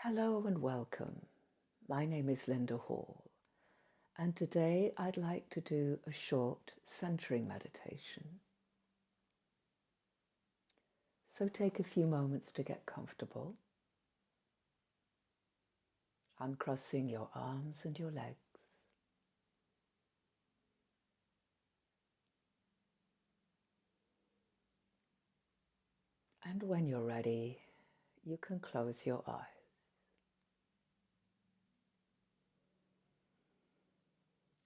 Hello and welcome. My name is Linda Hall, and today I'd like to do a short centering meditation. So take a few moments to get comfortable, uncrossing your arms and your legs. And when you're ready, you can close your eyes.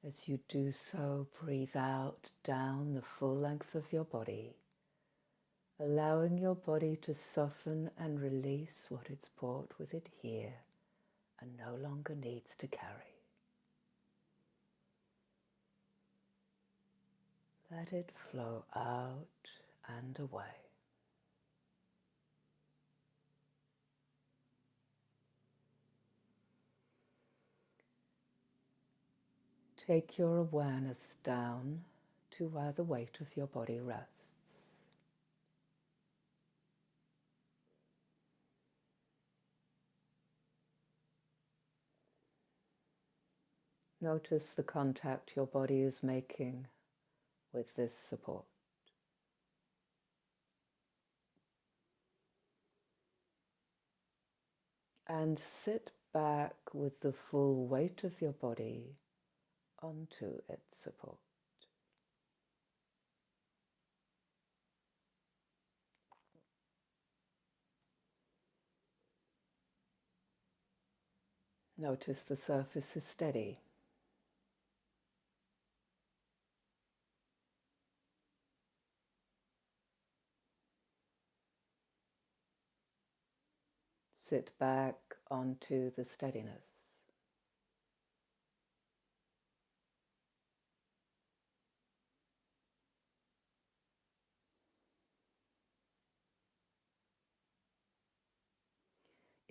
As you do so, breathe out down the full length of your body, allowing your body to soften and release what it's brought with it here and no longer needs to carry. Let it flow out and away. Take your awareness down to where the weight of your body rests. Notice the contact your body is making with this support. And sit back with the full weight of your body onto its support. Notice the surface is steady. Sit back onto the steadiness.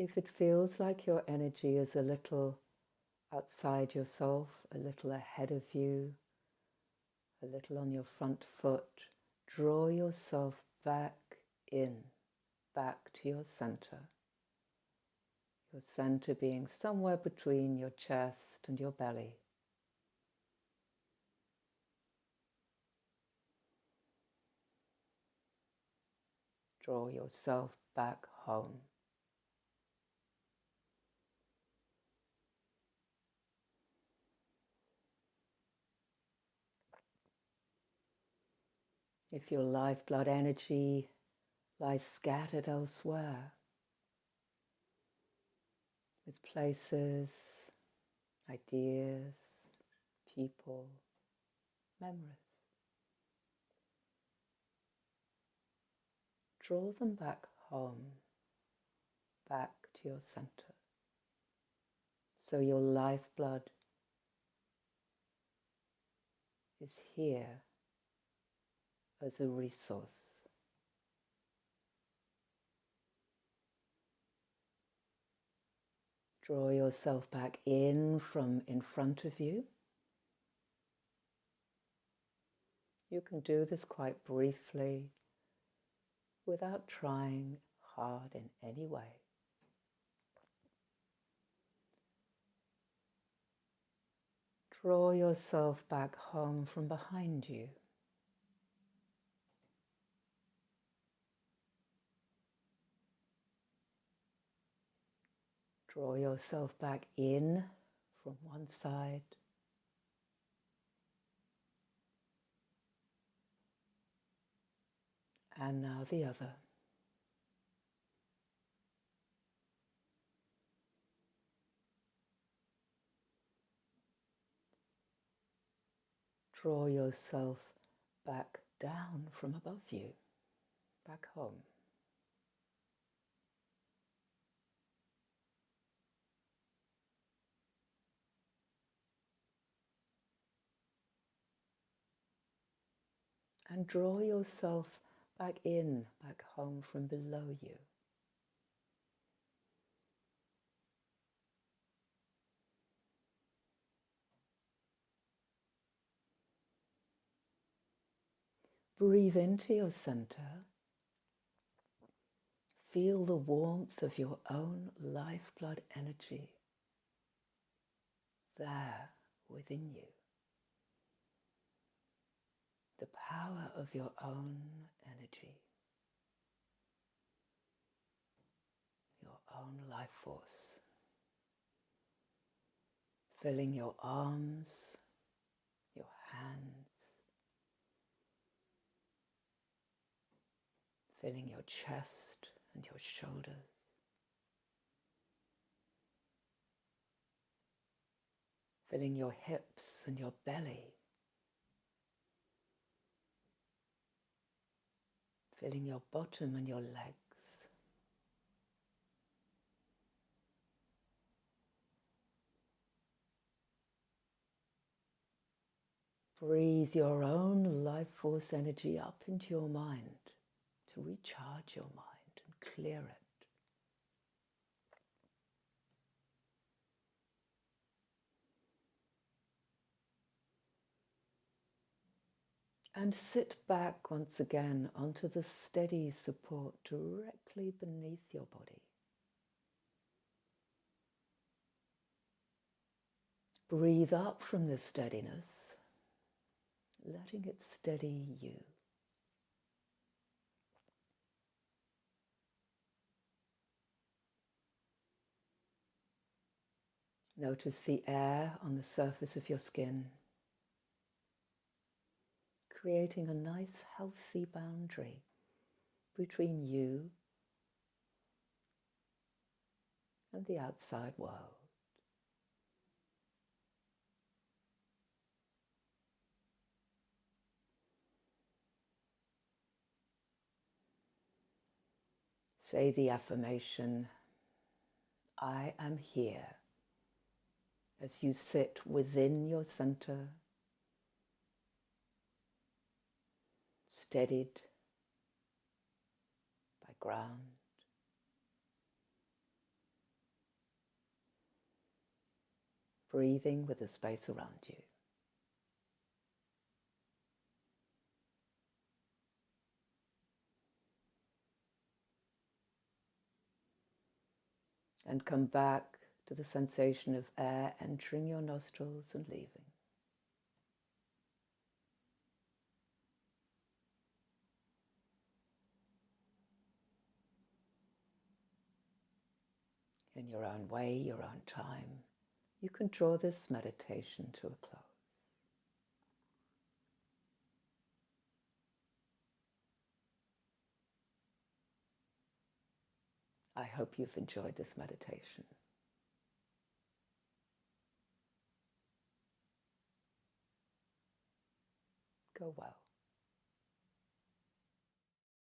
If it feels like your energy is a little outside yourself, a little ahead of you, a little on your front foot, draw yourself back in, back to your center. Your center being somewhere between your chest and your belly. Draw yourself back home. If your lifeblood energy lies scattered elsewhere, with places, ideas, people, memories, draw them back home, back to your center. So your lifeblood is here as a resource. Draw yourself back in from in front of you. You can do this quite briefly without trying hard in any way. Draw yourself back home from behind you. Draw yourself back in from one side. And now the other. Draw yourself back down from above you, back home. And draw yourself back in, back home from below you. Breathe into your center. Feel the warmth of your own lifeblood energy there within you. The power of your own energy, your own life force, filling your arms, your hands, filling your chest and your shoulders, filling your hips and your belly, filling your bottom and your legs. Breathe your own life force energy up into your mind to recharge your mind and clear it. And sit back once again onto the steady support directly beneath your body. Breathe up from the steadiness, letting it steady you. Notice the air on the surface of your skin, creating a nice healthy boundary between you and the outside world. Say the affirmation, I am here, as you sit within your center, steadied by ground. Breathing with the space around you. And come back to the sensation of air entering your nostrils and leaving. In your own way, your own time, you can draw this meditation to a close. I hope you've enjoyed this meditation. Go well.